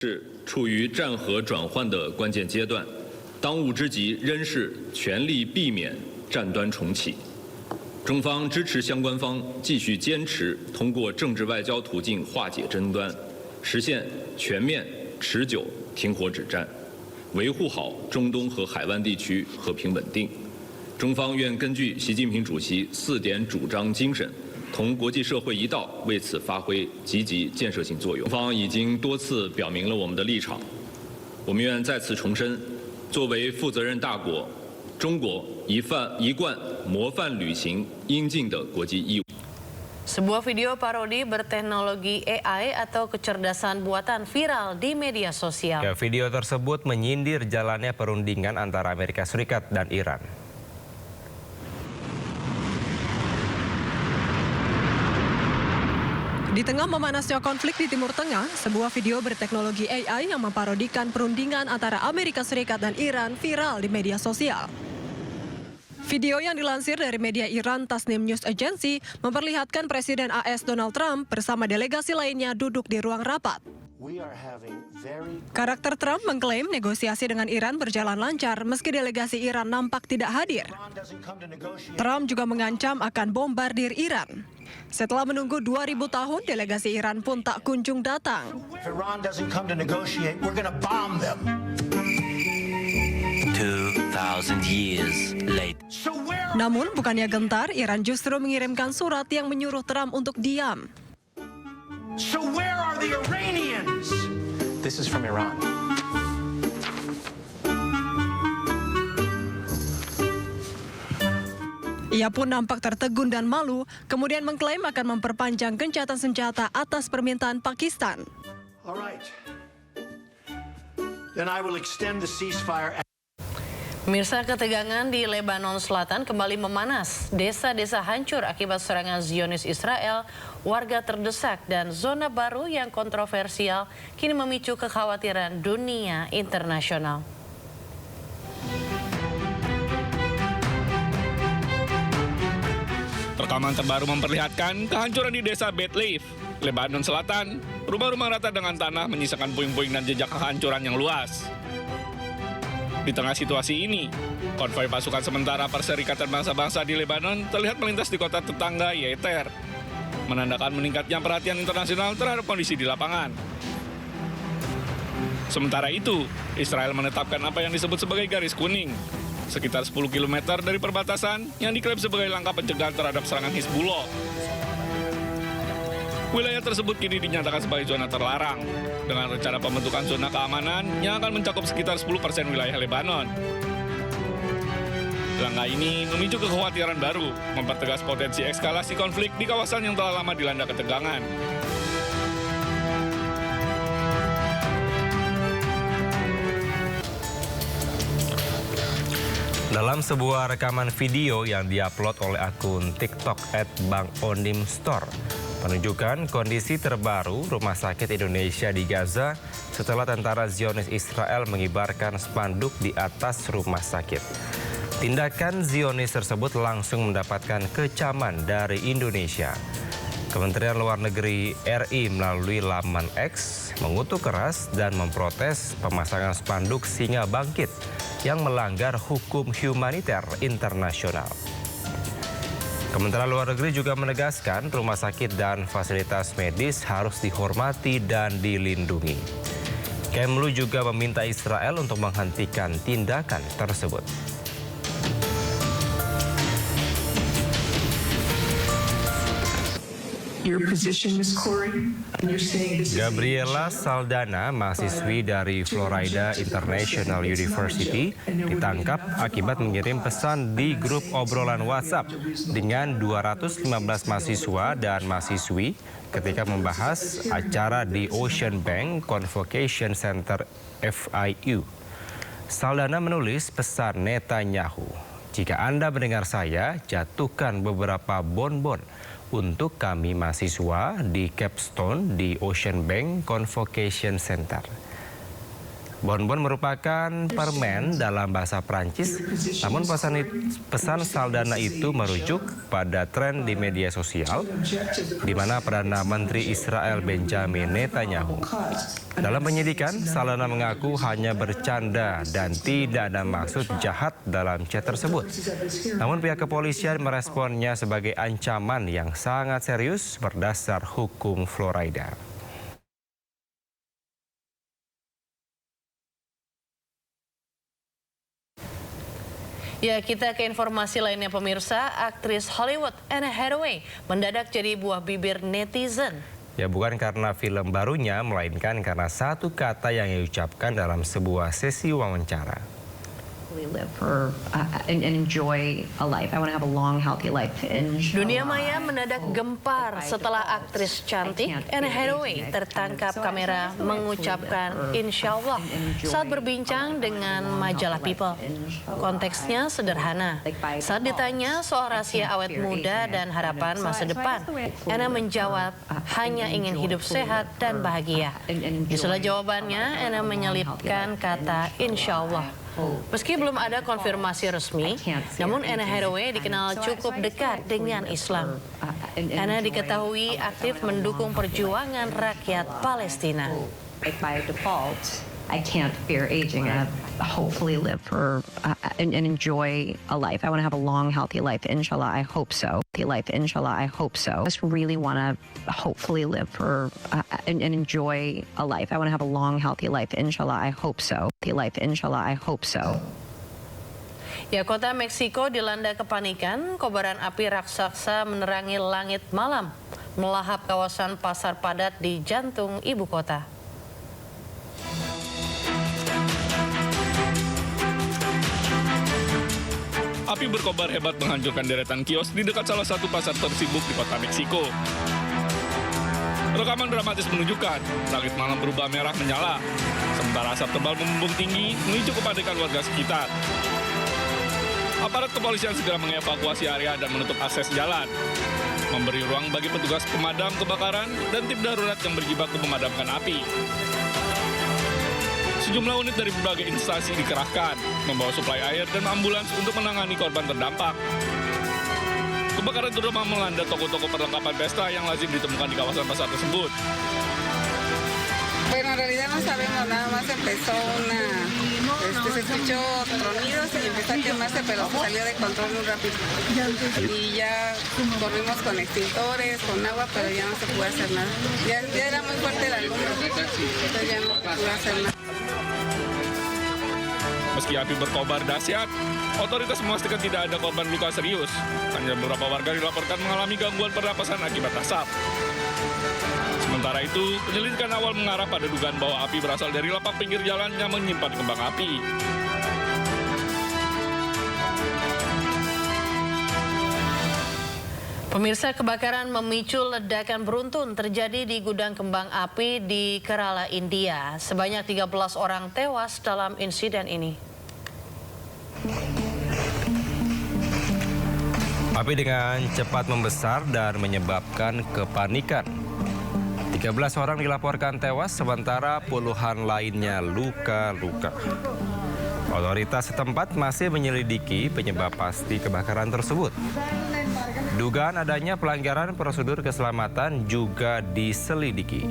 是处于战和转换的关键阶段，当务之急仍是全力避免战端重启。中方支持相关方继续坚持通过政治外交途径化解争端，实现全面、持久停火止战，维护好中东和海湾地区和平稳定。中方愿根据习近平主席4点主张精神，同国际社会一道，为此发挥积极建设性作用。中方已经多次表明了我们的立场，我们愿再次重申，作为负责任大国，中国一贯模范履行应尽的国际义务。 Sebuah video parodi berteknologi AI atau kecerdasan buatan viral di media sosial. Video tersebut menyindir jalannya perundingan antara Amerika Serikat dan Iran. Di tengah memanasnya konflik di Timur Tengah, sebuah video berteknologi AI yang memparodikan perundingan antara Amerika Serikat dan Iran viral di media sosial. Video yang dilansir dari media Iran Tasnim News Agency memperlihatkan Presiden AS Donald Trump bersama delegasi lainnya duduk di ruang rapat. Karakter Trump mengklaim negosiasi dengan Iran berjalan lancar meski delegasi Iran nampak tidak hadir. Trump juga mengancam akan bombardir Iran. Setelah menunggu 2000 tahun, delegasi Iran pun tak kunjung datang. Namun bukannya gentar, Iran justru mengirimkan surat yang menyuruh Trump untuk diam. So where are the Iranians? This is from Iran. Ia pun nampak tertegun dan malu, kemudian mengklaim akan memperpanjang gencatan senjata atas permintaan Pakistan. All right. Then I will extend the ceasefire. Pemirsa, ketegangan di Lebanon Selatan kembali memanas. Desa-desa hancur akibat serangan Zionis Israel, warga terdesak, dan zona baru yang kontroversial kini memicu kekhawatiran dunia internasional. Rekaman terbaru memperlihatkan kehancuran di desa Beit Leaf, Lebanon Selatan. Rumah-rumah rata dengan tanah menyisakan puing-puing dan jejak kehancuran yang luas. Di tengah situasi ini, konvoi pasukan sementara Perserikatan Bangsa-Bangsa di Lebanon terlihat melintas di kota tetangga Yeter, menandakan meningkatnya perhatian internasional terhadap kondisi di lapangan. Sementara itu, Israel menetapkan apa yang disebut sebagai garis kuning, sekitar 10 km dari perbatasan yang diklaim sebagai langkah pencegahan terhadap serangan Hizbullah. Wilayah tersebut kini dinyatakan sebagai zona terlarang, dengan rencana pembentukan zona keamanan yang akan mencakup sekitar 10% wilayah Lebanon. Langkah ini memicu kekhawatiran baru, mempertegas potensi eskalasi konflik di kawasan yang telah lama dilanda ketegangan. Dalam sebuah rekaman video yang diupload oleh akun TikTok @BangOnimStore, menunjukkan kondisi terbaru Rumah Sakit Indonesia di Gaza setelah tentara Zionis Israel mengibarkan spanduk di atas rumah sakit. Tindakan Zionis tersebut langsung mendapatkan kecaman dari Indonesia. Kementerian Luar Negeri RI melalui laman X mengutuk keras dan memprotes pemasangan spanduk Singa Bangkit yang melanggar hukum humaniter internasional. Kementerian Luar Negeri juga menegaskan rumah sakit dan fasilitas medis harus dihormati dan dilindungi. Kemlu juga meminta Israel untuk menghentikan tindakan tersebut. Gabriela Saldana, mahasiswi dari Florida International University, ditangkap akibat mengirim pesan di grup obrolan WhatsApp dengan 215 mahasiswa dan mahasiswi ketika membahas acara di Ocean Bank Convocation Center FIU. Saldana menulis pesan Netanyahu, "Jika Anda mendengar saya, jatuhkan beberapa bonbon untuk kami mahasiswa di Capstone di Ocean Bank Convocation Center." Bonbon merupakan permen dalam bahasa Prancis, namun pesan Saldana itu merujuk pada tren di media sosial, di mana Perdana Menteri Israel Benjamin Netanyahu. Dalam penyidikan, Saldana mengaku hanya bercanda dan tidak ada maksud jahat dalam chat tersebut. Namun pihak kepolisian meresponnya sebagai ancaman yang sangat serius berdasar hukum Florida. Ya, kita ke informasi lainnya pemirsa. Aktris Hollywood Anne Hathaway mendadak jadi buah bibir netizen. Ya, bukan karena film barunya, melainkan karena satu kata yang diucapkan dalam sebuah sesi wawancara. Live for and enjoy a life. I want to have a long, healthy life. Dunia maya mendadak gempar setelah aktris cantik Anne Hathaway tertangkap kamera mengucapkan insya Allah saat berbincang dengan majalah People. Konteksnya sederhana. Saat ditanya soal rahasia awet muda dan harapan masa depan, Anne menjawab hanya ingin hidup sehat dan bahagia. Di sela jawabannya, Anne menyelipkan kata insya Allah. Meski belum ada konfirmasi resmi, namun Anne Hathaway dikenal cukup dekat dengan Islam. Anne diketahui aktif mendukung perjuangan rakyat Palestina. By default, I can't fear aging. I hopefully live for and enjoy a life. I want to have a long, healthy life. Inshallah, I hope so. Inshallah, I hope so. I just really want to hopefully live for and enjoy a life. I want to have a long, healthy life. Inshallah, I hope so. Inshallah, I hope so. Ya, kota Meksiko dilanda kepanikan. Kobaran api raksasa menerangi langit malam, melahap kawasan pasar padat di jantung ibu kota. Api berkobar hebat menghancurkan deretan kios di dekat salah satu pasar tersibuk di kota Meksiko. Rekaman dramatis menunjukkan langit malam berubah merah menyala, sementara asap tebal membumbung tinggi memicu kepanikan warga sekitar. Aparat kepolisian segera mengevakuasi area dan menutup akses jalan, memberi ruang bagi petugas pemadam kebakaran dan tim darurat yang berjibaku memadamkan api. Sejumlah unit dari berbagai instansi dikerahkan, membawa suplai air dan ambulans untuk menangani korban terdampak. Kebakaran terutama melanda toko-toko perlengkapan pesta yang lazim ditemukan di kawasan pasar tersebut. Bueno, en realidad no sabemos, nada más empezó se escuchó tronidos y empezó a quemarse, pero se salió de control muy rápido. Y ya corrimos con extintores, con agua, pero ya no se pudo hacer nada. Ya era muy fuerte la luz, entonces ya no se pudo hacer nada. Meski api berkobar dahsyat, otoritas memastikan tidak ada korban luka serius. Hanya beberapa warga dilaporkan mengalami gangguan pernapasan akibat asap. Sementara itu, penyelidikan awal mengarah pada dugaan bahwa api berasal dari lapak pinggir jalan yang menyimpan kembang api. Pemirsa, kebakaran memicu ledakan beruntun terjadi di gudang kembang api di Kerala, India. Sebanyak 13 orang tewas dalam insiden ini. Api dengan cepat membesar dan menyebabkan kepanikan. 13 orang dilaporkan tewas, sementara puluhan lainnya luka-luka. Otoritas setempat masih menyelidiki penyebab pasti kebakaran tersebut. Dugaan adanya pelanggaran prosedur keselamatan juga diselidiki.